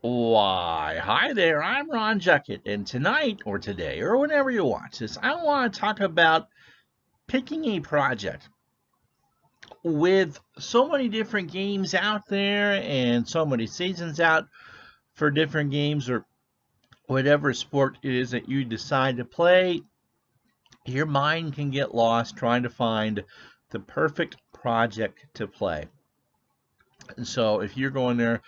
Why, hi there, I'm Ron Juckett, and tonight, or today, or whenever you watch this, I want to talk about picking a project. With so many different games out there and so many seasons out for different games or whatever sport it is that you decide to play, your mind can get lost trying to find the perfect project to play. And so if you're going there's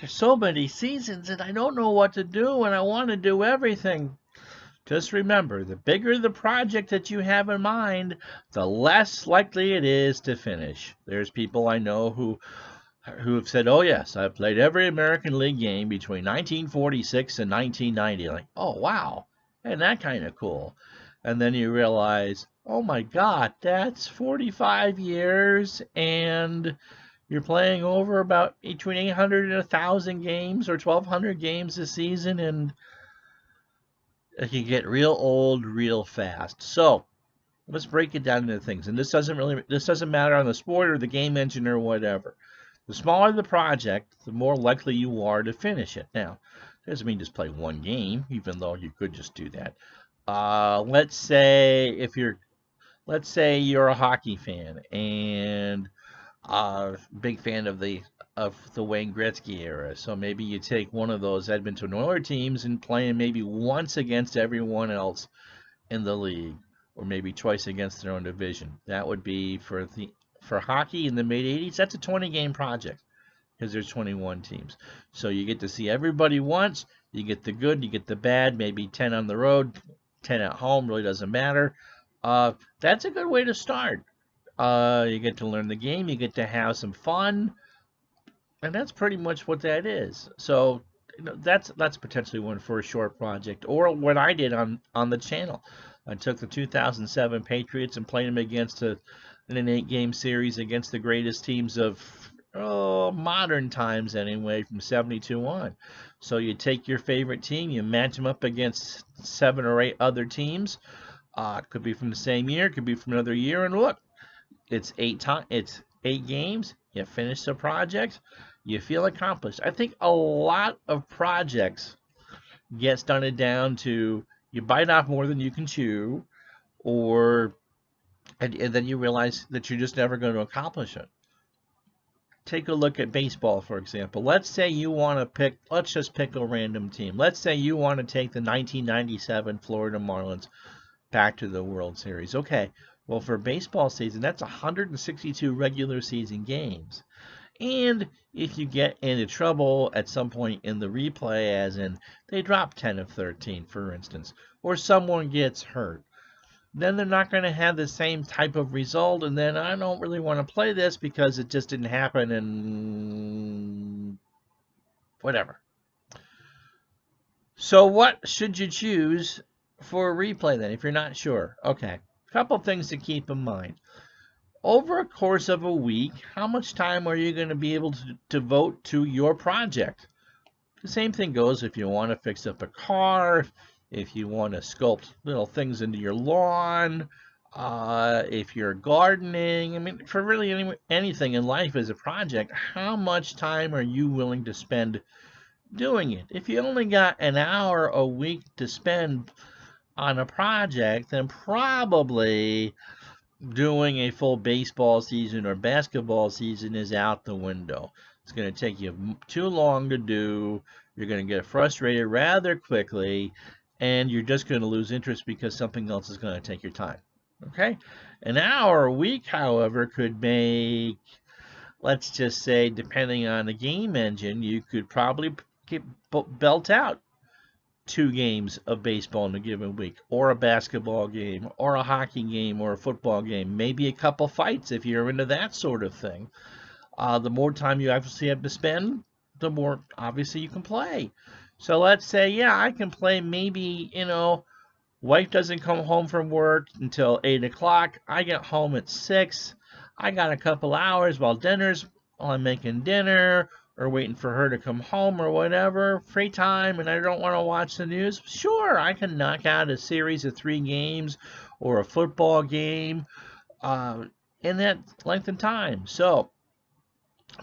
so many seasons and I don't know what to do and I want to do everything. Just remember, the bigger the project that you have in mind, the less likely it is to finish. There's people I know who have said, "Oh yes, I've played every American League game between 1946 and 1990." Like, "Oh wow, isn't that kind of cool?" And then you realize, "Oh my God, that's 45 years, and you're playing over about between 800 and 1,000 games or 1,200 games a season, and it can get real old real fast." So let's break it down into things. And this doesn't matter on the sport or the game engine or whatever. The smaller the project, the more likely you are to finish it. Now, it doesn't mean just play one game, even though you could just do that. Let's say you're a hockey fan and big fan of the Wayne Gretzky era. So maybe you take one of those Edmonton Oilers teams and play them maybe once against everyone else in the league, or maybe twice against their own division. That would be for hockey in the mid '80s. That's a 20 game project because there's 21 teams. So you get to see everybody once. You get the good, you get the bad. Maybe 10 on the road, 10 at home. Really doesn't matter. That's a good way to start. You get to learn the game. You get to have some fun, and that's pretty much what that is. So that's potentially one for a short project, or what I did on the channel. I took the 2007 Patriots and played them in an 8 game series against the greatest teams of modern times anyway, from 72 on. So you take your favorite team, you match them up against 7 or 8 other teams. Could be from the same year, could be from another year, and look, it's 8 games. You finish the project, you feel accomplished. I think a lot of projects get stunted down to you bite off more than you can chew, or and then you realize that you're just never going to accomplish it. Take a look at baseball, for example. Let's say you want to let's just pick a random team. Let's say you want to take the 1997 Florida Marlins back to the World Series. Okay, well, for baseball season, that's 162 regular season games. And if you get into trouble at some point in the replay, as in they drop 10 of 13, for instance, or someone gets hurt, then they're not going to have the same type of result. And then I don't really want to play this because it just didn't happen and whatever. So, what should you choose for a replay then if you're not sure? Okay, a couple things to keep in mind. Over a course of a week, how much time are you going to be able to devote to your project? The same thing goes if you want to fix up a car, if you want to sculpt little things into your lawn, if you're gardening. I mean, for really anything in life as a project, how much time are you willing to spend doing it? If you only got an hour a week to spend on a project, then probably doing a full baseball season or basketball season is out the window. It's going to take you too long to do. You're going to get frustrated rather quickly, and you're just going to lose interest because something else is going to take your time. Okay? An hour a week, however, could make, let's just say, depending on the game engine, you could probably belt out 2 games of baseball in a given week, or a basketball game, or a hockey game, or a football game, maybe a couple fights if you're into that sort of thing. The more time you obviously have to spend, the more obviously you can play. So let's say, yeah, I can play maybe, wife doesn't come home from work until 8 o'clock. I get home at 6. I got a couple hours while I'm making dinner or waiting for her to come home or whatever, free time, and I don't want to watch the news. Sure, I can knock out a series of 3 games or a football game in that length of time. So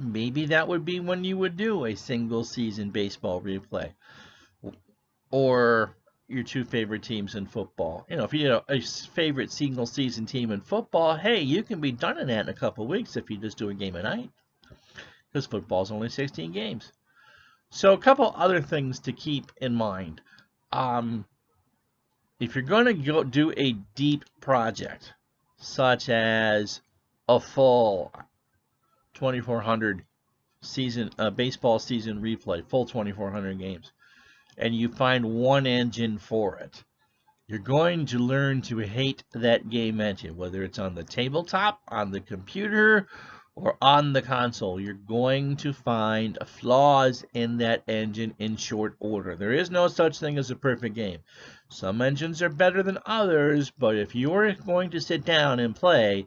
maybe that would be when you would do a single season baseball replay, or your two favorite teams in football. If you have a favorite single season team in football, hey, you can be done in that in a couple of weeks if you just do a game a night, because football's only 16 games. So a couple other things to keep in mind. Um, if you're going to go do a deep project, such as a full 2400 season baseball season replay, full 2400 games, and you find one engine for it, you're going to learn to hate that game engine, whether it's on the tabletop, on the computer, or on the console. You're going to find flaws in that engine in short order. There is no such thing as a perfect game. Some engines are better than others, but if you're going to sit down and play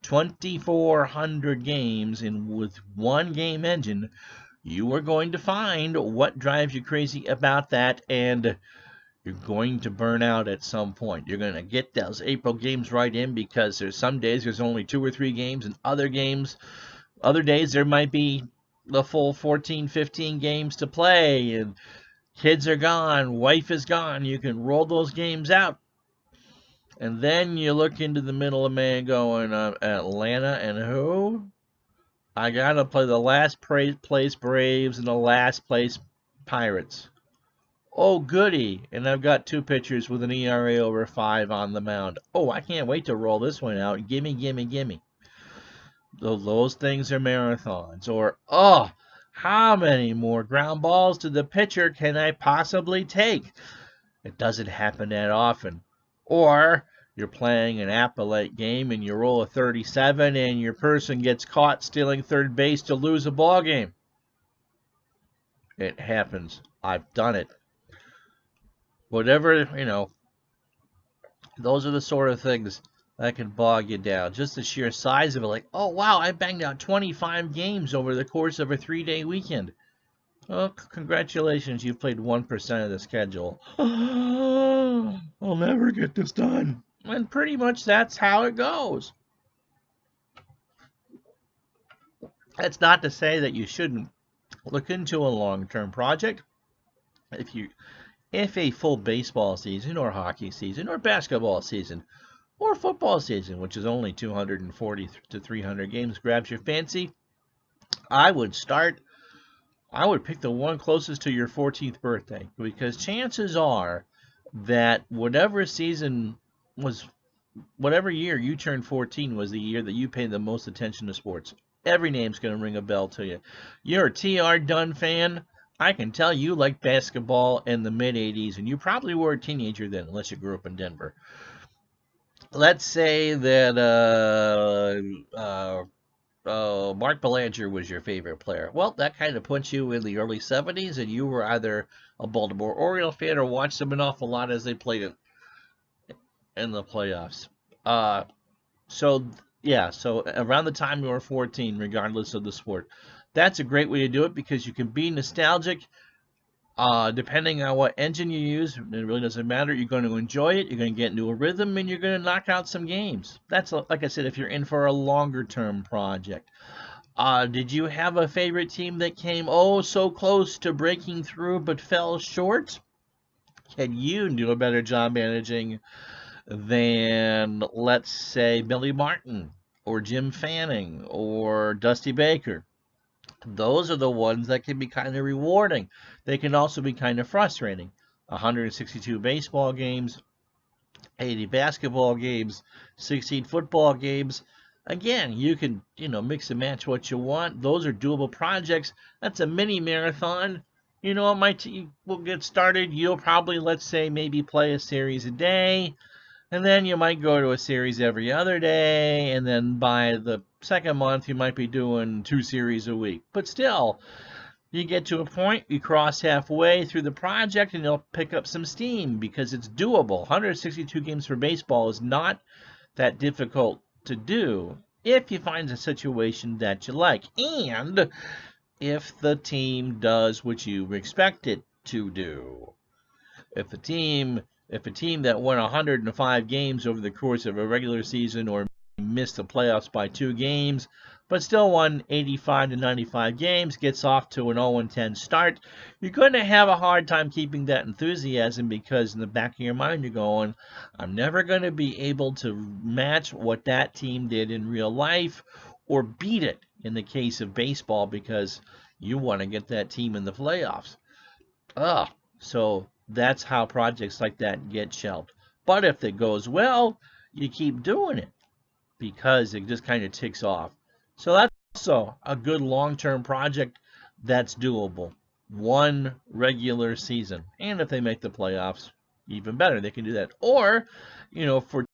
2,400 games with one game engine, you are going to find what drives you crazy about that, and you're going to burn out at some point. You're going to get those April games right in, because there's some days there's only 2 or 3 games, and other days there might be the full 14, 15 games to play, and kids are gone, wife is gone. You can roll those games out. And then you look into the middle of May going, Atlanta and who? I got to play the last place Braves and the last place Pirates. Oh, goody. And I've got 2 pitchers with an ERA over 5 on the mound. Oh, I can't wait to roll this one out. Gimme, gimme, gimme. Those things are marathons. Or, oh, how many more ground balls to the pitcher can I possibly take? It doesn't happen that often. Or you're playing an appellate game and you roll a 37 and your person gets caught stealing third base to lose a ball game. It happens. I've done it. Whatever, those are the sort of things that can bog you down. Just the sheer size of it, like, oh wow, I banged out 25 games over the course of a 3-day weekend. Well, congratulations, you've played 1% of the schedule. I'll never get this done. And pretty much that's how it goes. That's not to say that you shouldn't look into a long-term project. If a full baseball season or hockey season or basketball season or football season, which is only 240 to 300 games, grabs your fancy, I would pick the one closest to your 14th birthday, because chances are that whatever year you turned 14 was the year that you paid the most attention to sports. Every name's going to ring a bell to you. You're a T.R. Dunn fan. I can tell you liked basketball in the mid-'80s, and you probably were a teenager then, unless you grew up in Denver. Let's say that Mark Belanger was your favorite player. Well, that kind of puts you in the early 70s, and you were either a Baltimore Orioles fan or watched them an awful lot as they played in the playoffs. So around the time you were 14, regardless of the sport, that's a great way to do it, because you can be nostalgic. Depending on what engine you use, it really doesn't matter. You're going to enjoy it. You're going to get into a rhythm, and you're going to knock out some games. That's, like I said, if you're in for a longer term project. Did you have a favorite team that came so close to breaking through but fell short? Can you do a better job managing than, let's say, Billy Martin or Jim Fanning or Dusty Baker? Those are the ones that can be kind of rewarding. They can also be kind of frustrating. 162 baseball games, 80 basketball games, 16 football games. Again, you can, mix and match what you want. Those are doable projects. That's a mini marathon. My team will get started. You'll probably, let's say, maybe play a series a day. And then you might go to a series every other day, and then by the second month, you might be doing 2 series a week. But still, you get to a point, you cross halfway through the project, and you'll pick up some steam, because it's doable. 162 games for baseball is not that difficult to do if you find a situation that you like, and if the team does what you expect it to do. If a team that won 105 games over the course of a regular season, or missed the playoffs by 2 games, but still won 85 to 95 games, gets off to an 0-10 start, you're going to have a hard time keeping that enthusiasm because in the back of your mind you're going, I'm never going to be able to match what that team did in real life or beat it in the case of baseball because you want to get that team in the playoffs. Ugh. So that's how projects like that get shelved. But if it goes well, you keep doing it because it just kind of ticks off. So that's also a good long-term project that's doable. One regular season. And if they make the playoffs, even better, they can do that. Or, for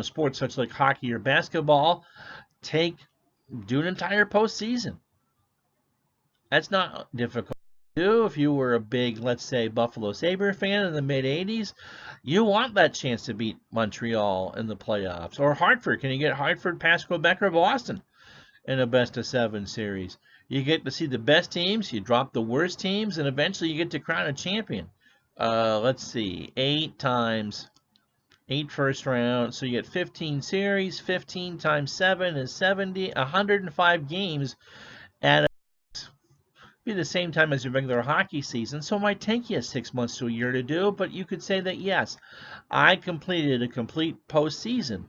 sports such like hockey or basketball, do an entire postseason. That's not difficult to do. If you were a big, let's say, Buffalo Sabre fan in the mid 80s, you want that chance to beat Montreal in the playoffs. Or Hartford. Can you get Hartford past Quebec or Boston in a best of 7 series? You get to see the best teams, you drop the worst teams, and eventually you get to crown a champion. Let's see, 8 times 8 first round. So you get 15 series. 15 times 7 is 70. 105 games at be the same time as your regular hockey season, so it might take you 6 months to a year to do, but you could say that, yes, I completed a complete postseason.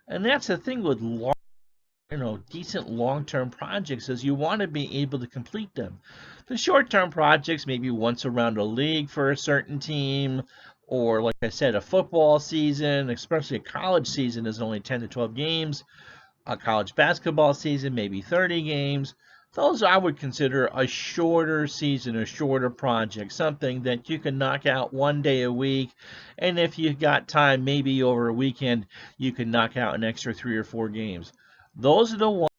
And that's the thing with decent long-term projects is you want to be able to complete them. The short-term projects, maybe once around a league for a certain team, or like I said, a football season, especially a college season is only 10 to 12 games. A college basketball season, maybe 30 games. Those I would consider a shorter season, a shorter project, something that you can knock out 1 day a week. And if you've got time, maybe over a weekend, you can knock out an extra 3 or 4 games. Those are the ones,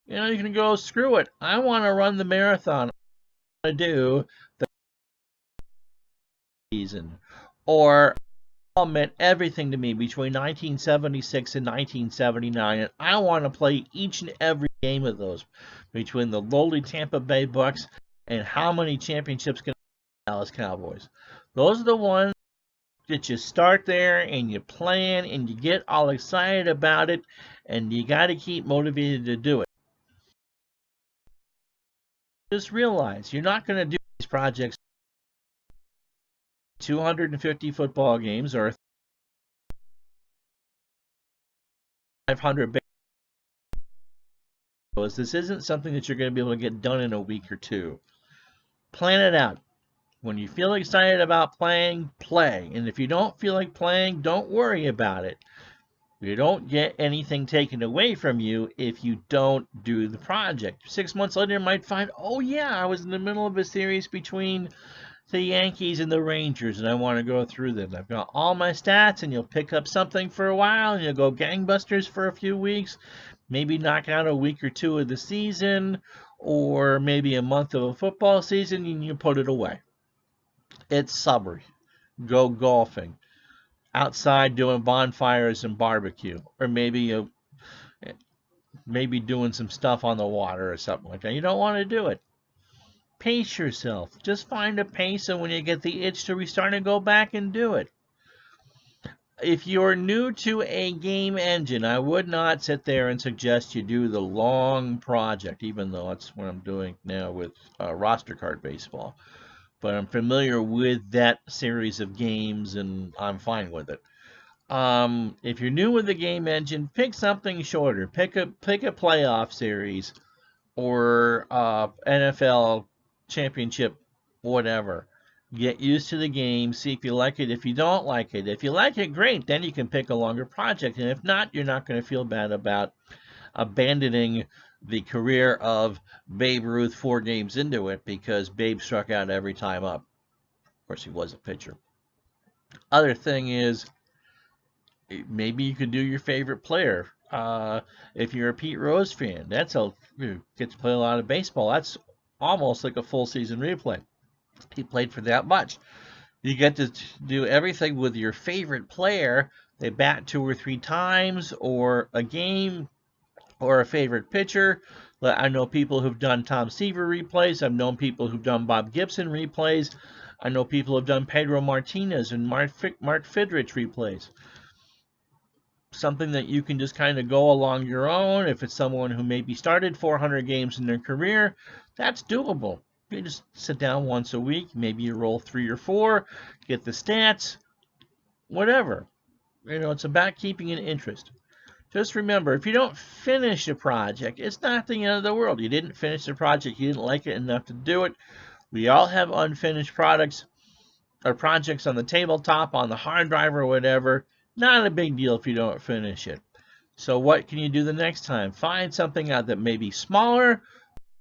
you can go, screw it. I want to run the marathon. I want to do the season. Or meant everything to me between 1976 and 1979, and I want to play each and every game of those between the lowly Tampa Bay Bucks and how many championships can the Dallas Cowboys. Those are the ones that you start there and you plan and you get all excited about it, and you got to keep motivated to do it. Just realize you're not going to do these projects 250 football games or 500. This isn't something that you're going to be able to get done in a week or two. Plan it out. When you feel excited about playing, play. And if you don't feel like playing, don't worry about it. You don't get anything taken away from you if you don't do the project. 6 months later, you might find, oh yeah, I was in the middle of a series between the Yankees and the Rangers, and I want to go through them. I've got all my stats, and you'll pick up something for a while, and you'll go gangbusters for a few weeks, maybe knock out a week or two of the season, or maybe a month of a football season, and you put it away. It's summer. Go golfing. Outside doing bonfires and barbecue. Or maybe doing some stuff on the water or something like that. You don't want to do it. Pace yourself. Just find a pace, and when you get the itch to restart and go back and do it. If you're new to a game engine, I would not sit there and suggest you do the long project, even though that's what I'm doing now with roster card baseball. But I'm familiar with that series of games, and I'm fine with it. If you're new with the game engine, pick something shorter. Pick a playoff series or NFL championship, whatever. Get used to the game, see if you like it. If you don't like it, if you like it, great. Then you can pick a longer project. And if not, you're not going to feel bad about abandoning the career of Babe Ruth 4 games into it because Babe struck out every time up. Of course, he was a pitcher. Other thing is, maybe you could do your favorite player. If you're a Pete Rose fan, you get to play a lot of baseball. That's almost like a full season replay. He played for that much. You get to do everything with your favorite player. They bat 2 or 3 times, or a game, or a favorite pitcher. I know people who've done Tom Seaver replays. I've known people who've done Bob Gibson replays. I know people who've done Pedro Martinez and Mark Fidrich replays. something that you can just kind of go along your own. If it's someone who maybe started 400 games in their career, that's doable. You just sit down once a week, maybe you roll 3 or 4, get the stats, whatever. It's about keeping an interest. Just remember, if you don't finish a project, it's not the end of the world. You didn't finish the project, you didn't like it enough to do it. We all have unfinished products or projects on the tabletop, on the hard drive, or whatever. Not a big deal if you don't finish it. So what can you do the next time? Find something out that may be smaller,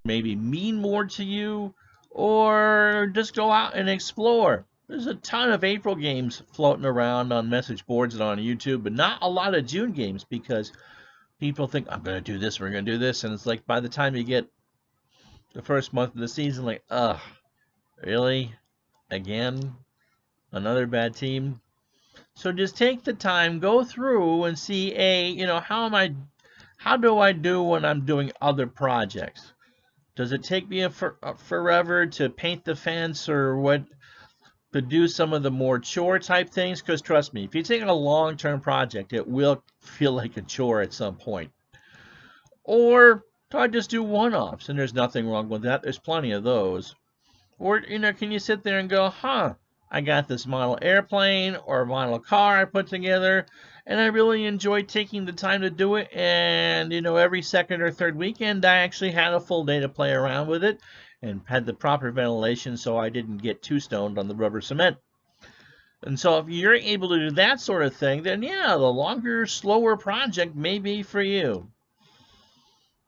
maybe mean more to you, or just go out and explore. There's a ton of April games floating around on message boards and on YouTube, but not a lot of June games because people think, I'm going to do this, we're going to do this, and it's like by the time you get the first month of the season, like, ugh, really? Again? Another bad team? So just take the time, go through and see, how do I do when I'm doing other projects? Does it take me forever to paint the fence or what, to do some of the more chore type things? Because trust me, if you take a long-term project, it will feel like a chore at some point. Or do I just do one-offs? And there's nothing wrong with that. There's plenty of those. Or, can you sit there and go, I got this model airplane or model car I put together, and I really enjoyed taking the time to do it. And, every second or third weekend, I actually had a full day to play around with it and had the proper ventilation so I didn't get too stoned on the rubber cement. And so if you're able to do that sort of thing, then yeah, the longer, slower project may be for you.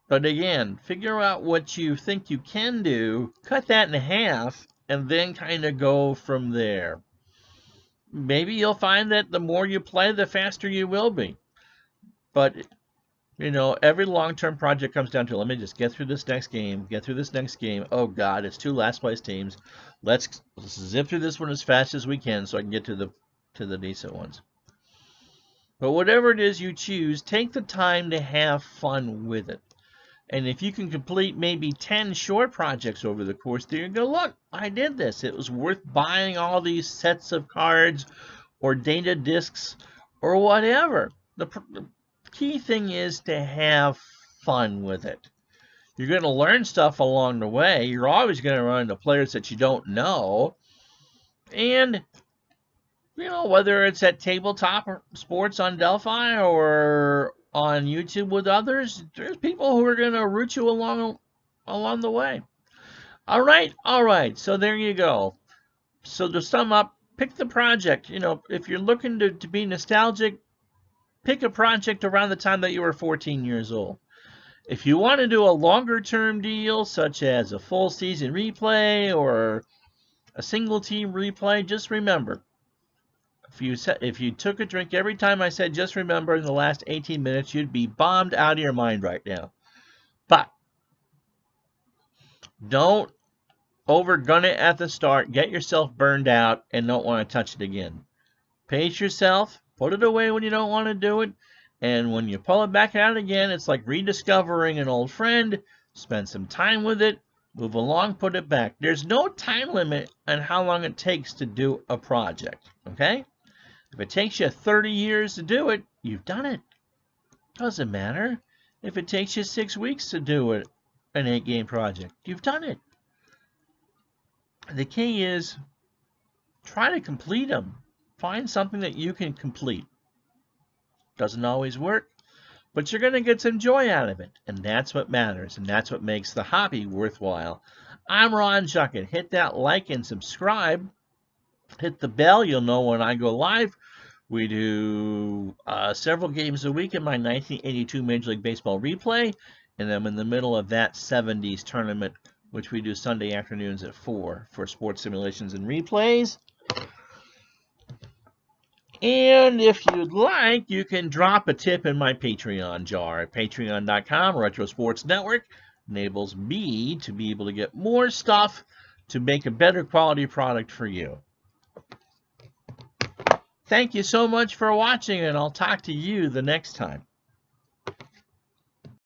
But again, figure out what you think you can do, cut that in half, and then kind of go from there. Maybe you'll find that the more you play, the faster you will be. But, every long-term project comes down to, let me just get through this next game, Oh, God, it's 2 last-place teams. Let's zip through this one as fast as we can so I can get to the decent ones. But whatever it is you choose, take the time to have fun with it. And if you can complete maybe 10 short projects over the course there, you go, look, I did this. It was worth buying all these sets of cards or data discs or whatever. The key thing is to have fun with it. You're going to learn stuff along the way. You're always going to run into players that you don't know. And, whether it's at tabletop or sports on Delphi or on YouTube with others, there's people who are going to root you along the way. All right. So there you go. So to sum up, pick the project. If you're looking to be nostalgic, pick a project around the time that you were 14 years old. If you want to do a longer term deal, such as a full season replay or a single team replay, just remember, if you took a drink every time I said just remember in the last 18 minutes, you'd be bombed out of your mind right now. But don't overgun it at the start, get yourself burned out, and don't want to touch it again. Pace yourself, put it away when you don't want to do it, and when you pull it back out again, it's like rediscovering an old friend. Spend some time with it, move along, put it back. There's no time limit on how long it takes to do a project, okay? If it takes you 30 years to do it, you've done it. Doesn't matter. If it takes you 6 weeks to do it, an 8-game project, you've done it. The key is try to complete them. Find something that you can complete. Doesn't always work, but you're going to get some joy out of it, and that's what matters, and that's what makes the hobby worthwhile. I'm Ron Juckett. Hit that like and subscribe. Hit the bell. You'll know when I go live. We do several games a week in my 1982 Major League Baseball replay, and I'm in the middle of that 70s tournament, which we do Sunday afternoons at 4 for sports simulations and replays. And if you'd like, you can drop a tip in my Patreon jar at patreon.com. Retro Sports Network enables me to be able to get more stuff to make a better quality product for you. Thank you so much for watching, and I'll talk to you the next time.